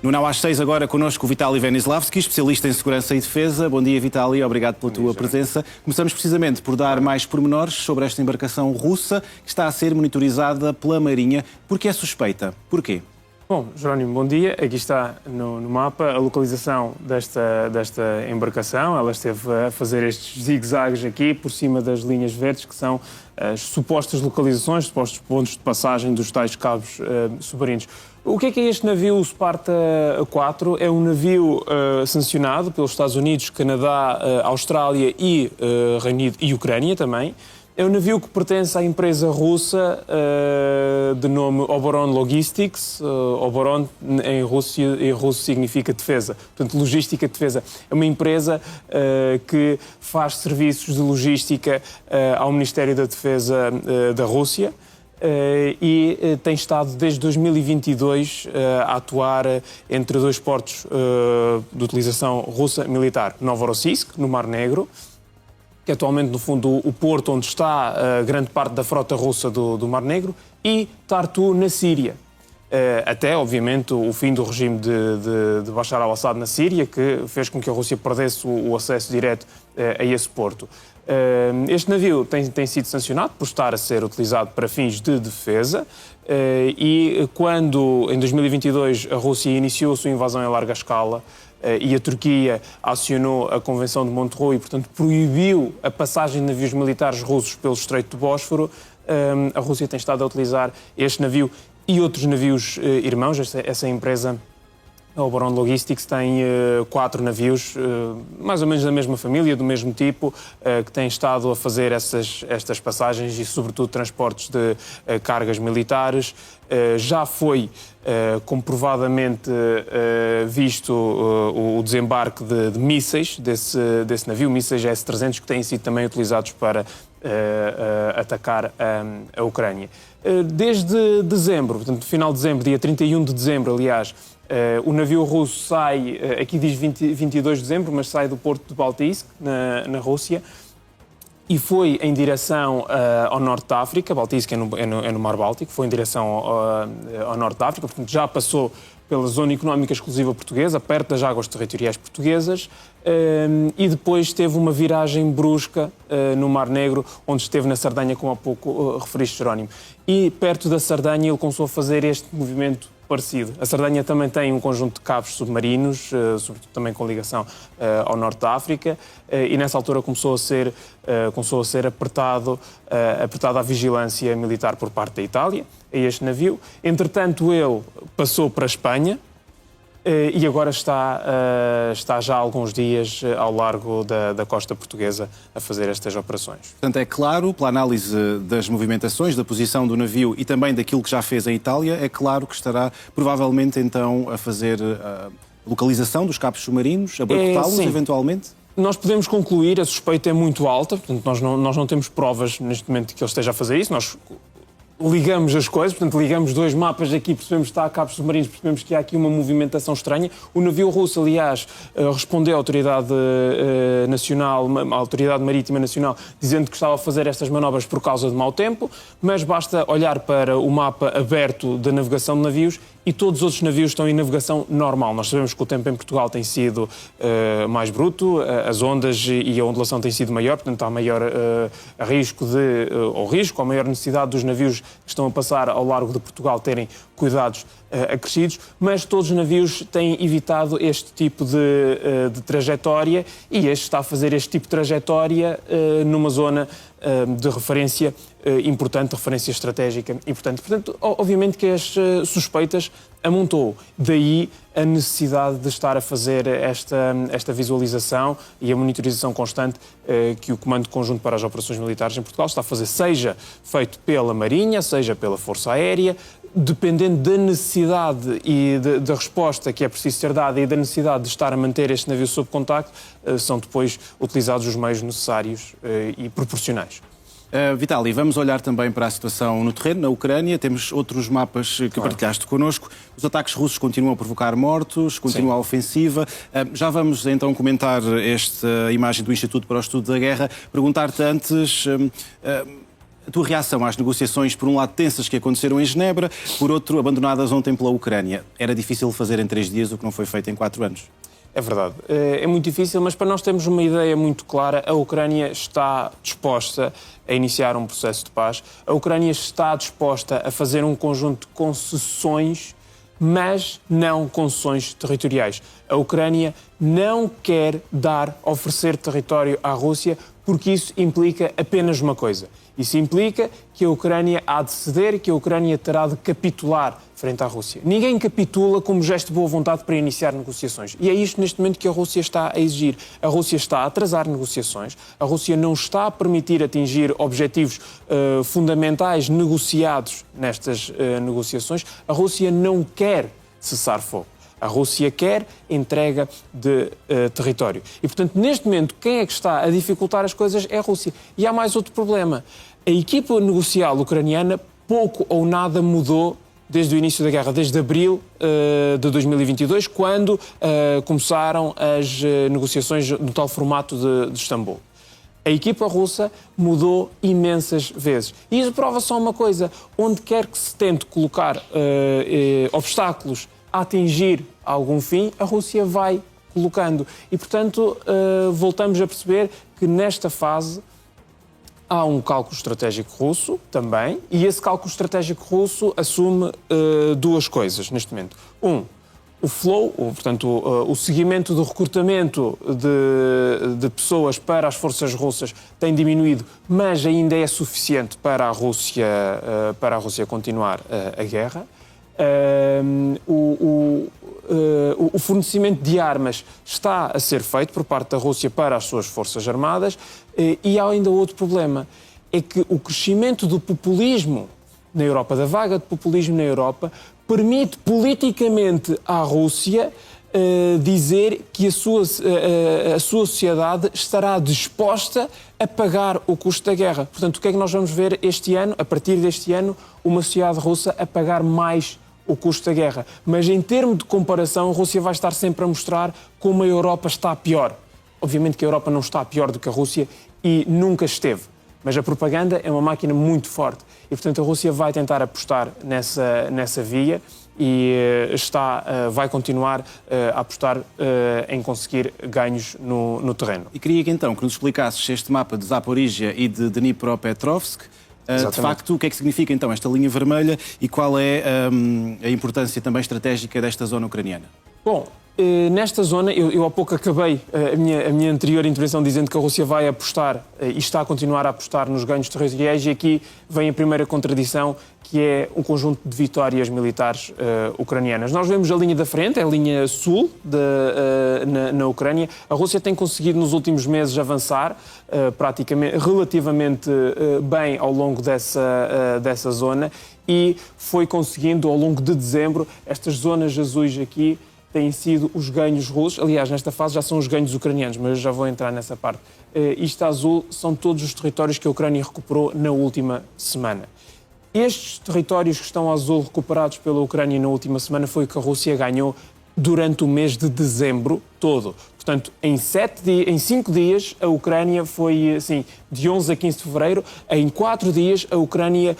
No Now às 6 agora connosco o Vitaly Venislavski, especialista em segurança e defesa. Bom dia, Vitaly, obrigado pela tua presença. Começamos precisamente por dar mais pormenores sobre esta embarcação russa que está a ser monitorizada pela Marinha. Por que é suspeita? Porquê? Bom, Jerónimo, bom dia. Aqui está no mapa a localização desta embarcação. Ela esteve a fazer estes zigue-zagues aqui por cima das linhas verdes, que são as supostas localizações, supostos pontos de passagem dos tais cabos submarinos. O que é este navio, o Sparta 4? É um navio sancionado pelos Estados Unidos, Canadá, Austrália e Reino Unido e Ucrânia também. É um navio que pertence à empresa russa de nome Oboron Logistics. Oboron em russo significa defesa, portanto logística de defesa. É uma empresa que faz serviços de logística ao Ministério da Defesa da Rússia. E tem estado desde 2022 a atuar entre dois portos de utilização russa militar, Novorossiysk, no Mar Negro, que é atualmente, no fundo, o porto onde está grande parte da frota russa do Mar Negro, e Tartu, na Síria. Até, obviamente, o fim do regime de Bashar al-Assad na Síria, que fez com que a Rússia perdesse o acesso direto a esse porto. Este navio tem sido sancionado por estar a ser utilizado para fins de defesa e quando, em 2022, a Rússia iniciou a sua invasão em larga escala e a Turquia acionou a Convenção de Montreux e, portanto, proibiu a passagem de navios militares russos pelo Estreito do Bósforo, a Rússia tem estado a utilizar este navio e outros navios irmãos. Essa empresa, a Oboron Logistics, tem 4 navios, mais ou menos da mesma família, do mesmo tipo, que têm estado a fazer estas passagens e, sobretudo, transportes de cargas militares. Já foi comprovadamente visto o desembarque de mísseis desse navio, mísseis S-300, que têm sido também utilizados para atacar a Ucrânia. Desde dezembro, portanto, final de dezembro, dia 31 de dezembro, aliás, o navio russo sai, aqui diz 22 de dezembro, mas sai do porto de Baltiisk, na Rússia, e foi em direção ao norte da África. Baltiisk é no Mar Báltico, foi em direção ao norte da África, portanto já passou pela zona económica exclusiva portuguesa, perto das águas territoriais portuguesas, e depois teve uma viragem brusca no Mar Negro, onde esteve na Sardanha, como há pouco referiste, Jerónimo. E perto da Sardanha ele começou a fazer este movimento parecido. A Sardanha também tem um conjunto de cabos submarinos, sobretudo também com ligação ao norte da África, e nessa altura começou a ser apertada a vigilância militar por parte da Itália a este navio. Entretanto, ele passou para a Espanha e agora está já há alguns dias ao largo da costa portuguesa a fazer estas operações. Portanto, é claro, pela análise das movimentações, da posição do navio e também daquilo que já fez a Itália, é claro que estará provavelmente então a fazer a localização dos cabos submarinos, a boicotá-los eventualmente? Nós podemos concluir, a suspeita é muito alta, portanto nós não temos provas neste momento que ele esteja a fazer isso. Nós ligamos as coisas, portanto, ligamos dois mapas aqui, percebemos que está a cabos submarinos, percebemos que há aqui uma movimentação estranha. O navio russo, aliás, respondeu à Autoridade Nacional, à Autoridade Marítima Nacional, dizendo que estava a fazer estas manobras por causa de mau tempo, mas basta olhar para o mapa aberto da navegação de navios e todos os outros navios estão em navegação normal. Nós sabemos que o tempo em Portugal tem sido mais bruto, as ondas e a ondulação têm sido maior, portanto há maior risco ou maior necessidade dos navios que estão a passar ao largo de Portugal terem cuidados acrescidos, mas todos os navios têm evitado este tipo de trajetória e este está a fazer este tipo de trajetória numa zona de referência importante, de referência estratégica importante. Portanto, obviamente que as suspeitas amontou. Daí a necessidade de estar a fazer esta visualização e a monitorização constante que o Comando Conjunto para as Operações Militares em Portugal está a fazer, seja feito pela Marinha, seja pela Força Aérea, dependendo da necessidade e da resposta que é preciso ser dada e da necessidade de estar a manter este navio sob contacto, são depois utilizados os meios necessários e proporcionais. Vitaly, vamos olhar também para a situação no terreno, na Ucrânia. Temos outros mapas que partilhaste connosco. Os ataques russos continuam a provocar mortos, continua a ofensiva. Já vamos então comentar esta imagem do Instituto para o Estudo da Guerra. Perguntar-te antes, A tua reação às negociações, por um lado tensas que aconteceram em Genebra, por outro abandonadas ontem pela Ucrânia. Era difícil fazer em 3 dias o que não foi feito em 4 anos. É verdade. É muito difícil, mas para nós termos uma ideia muito clara, a Ucrânia está disposta a iniciar um processo de paz. A Ucrânia está disposta a fazer um conjunto de concessões, mas não concessões territoriais. A Ucrânia não quer oferecer território à Rússia, porque isso implica apenas uma coisa. Isso implica que a Ucrânia há de ceder, que a Ucrânia terá de capitular frente à Rússia. Ninguém capitula como gesto de boa vontade para iniciar negociações. E é isto, neste momento, que a Rússia está a exigir. A Rússia está a atrasar negociações, a Rússia não está a permitir atingir objetivos fundamentais negociados nestas negociações. A Rússia não quer cessar fogo. A Rússia quer entrega de território. E, portanto, neste momento, quem é que está a dificultar as coisas é a Rússia. E há mais outro problema. A equipa negocial ucraniana pouco ou nada mudou desde o início da guerra, desde abril de 2022, quando começaram as negociações no tal formato de Istambul. A equipa russa mudou imensas vezes. E isso prova só uma coisa. Onde quer que se tente colocar obstáculos a atingir algum fim, a Rússia vai colocando. E, portanto, voltamos a perceber que nesta fase há um cálculo estratégico russo também, e esse cálculo estratégico russo assume duas coisas neste momento. O flow, portanto, o seguimento do recrutamento de pessoas para as forças russas tem diminuído, mas ainda é suficiente para a Rússia continuar a guerra. O fornecimento de armas está a ser feito por parte da Rússia para as suas forças armadas, e há ainda outro problema, é que o crescimento do populismo na Europa, da vaga de populismo na Europa, permite politicamente à Rússia dizer que a sua sociedade estará disposta a pagar o custo da guerra. Portanto, o que é que nós vamos ver este ano, a partir deste ano, uma sociedade russa a pagar mais o custo da guerra. Mas em termos de comparação, a Rússia vai estar sempre a mostrar como a Europa está pior. Obviamente que a Europa não está pior do que a Rússia e nunca esteve. Mas a propaganda é uma máquina muito forte. E, portanto, a Rússia vai tentar apostar nessa via e vai continuar a apostar em conseguir ganhos no terreno. E queria que, então, que nos explicasses este mapa de Zaporizhia e de Dnipropetrovsk. De facto, o que é que significa então esta linha vermelha e qual é a importância também estratégica desta zona ucraniana? Bom, nesta zona, eu há pouco acabei a minha anterior intervenção dizendo que a Rússia vai apostar e está a continuar a apostar nos ganhos territoriais, e aqui vem a primeira contradição, que é um conjunto de vitórias militares ucranianas. Nós vemos a linha da frente, é a linha sul na Ucrânia. A Rússia tem conseguido nos últimos meses avançar relativamente bem ao longo dessa zona, e foi conseguindo ao longo de dezembro. Estas zonas azuis aqui têm sido os ganhos russos. Aliás, nesta fase já são os ganhos ucranianos, mas eu já vou entrar nessa parte. Isto azul são todos os territórios que a Ucrânia recuperou na última semana. Estes territórios que estão a azul recuperados pela Ucrânia na última semana foi o que a Rússia ganhou durante o mês de dezembro todo. Portanto, em 5 dias, a Ucrânia foi, assim, de 11 a 15 de fevereiro, em 4 dias, a Ucrânia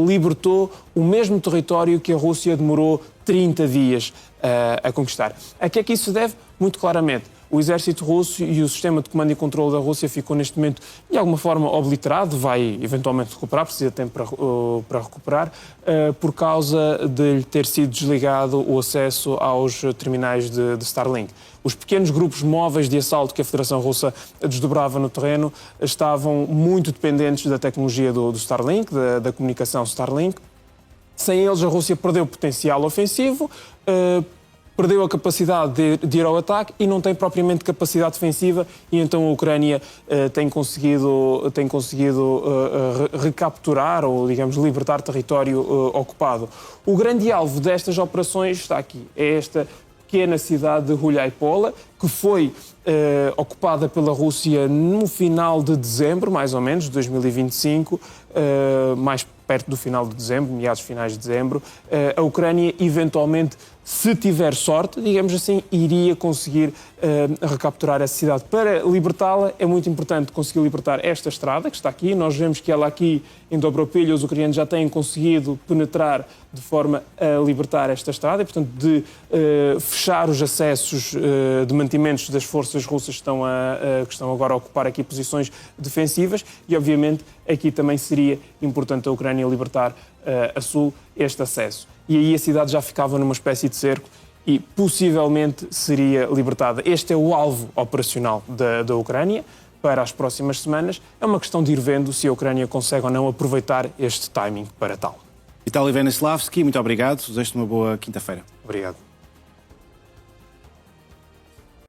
libertou o mesmo território que a Rússia demorou 30 dias a conquistar. A que é que isso se deve? Muito claramente. O exército russo e o sistema de comando e controle da Rússia ficou neste momento, de alguma forma, obliterado, vai eventualmente recuperar, precisa de tempo para recuperar, por causa de lhe ter sido desligado o acesso aos terminais de Starlink. Os pequenos grupos móveis de assalto que a Federação Russa desdobrava no terreno estavam muito dependentes da tecnologia do Starlink, da comunicação Starlink. Sem eles, a Rússia perdeu potencial ofensivo, perdeu a capacidade de ir ao ataque e não tem propriamente capacidade defensiva, e então a Ucrânia tem conseguido recapturar ou, digamos, libertar território ocupado. O grande alvo destas operações está aqui, é esta pequena cidade de Hulyai-Pola, que foi ocupada pela Rússia no final de dezembro, mais ou menos, de 2025, mais perto do final de dezembro, meados finais de dezembro. A Ucrânia eventualmente se tiver sorte, digamos assim, iria conseguir recapturar essa cidade. Para libertá-la, é muito importante conseguir libertar esta estrada, que está aqui. Nós vemos que ela aqui, em Dobropilha, os ucranianos já têm conseguido penetrar de forma a libertar esta estrada e, portanto, de fechar os acessos de mantimentos das forças russas que estão agora a ocupar aqui posições defensivas e, obviamente, aqui também seria importante a Ucrânia libertar a sul este acesso. E aí a cidade já ficava numa espécie de cerco e possivelmente seria libertada. Este é o alvo operacional da Ucrânia para as próximas semanas. É uma questão de ir vendo se a Ucrânia consegue ou não aproveitar este timing para tal. Vitaly Venislavski, muito obrigado. Desejo-te uma boa quinta-feira. Obrigado.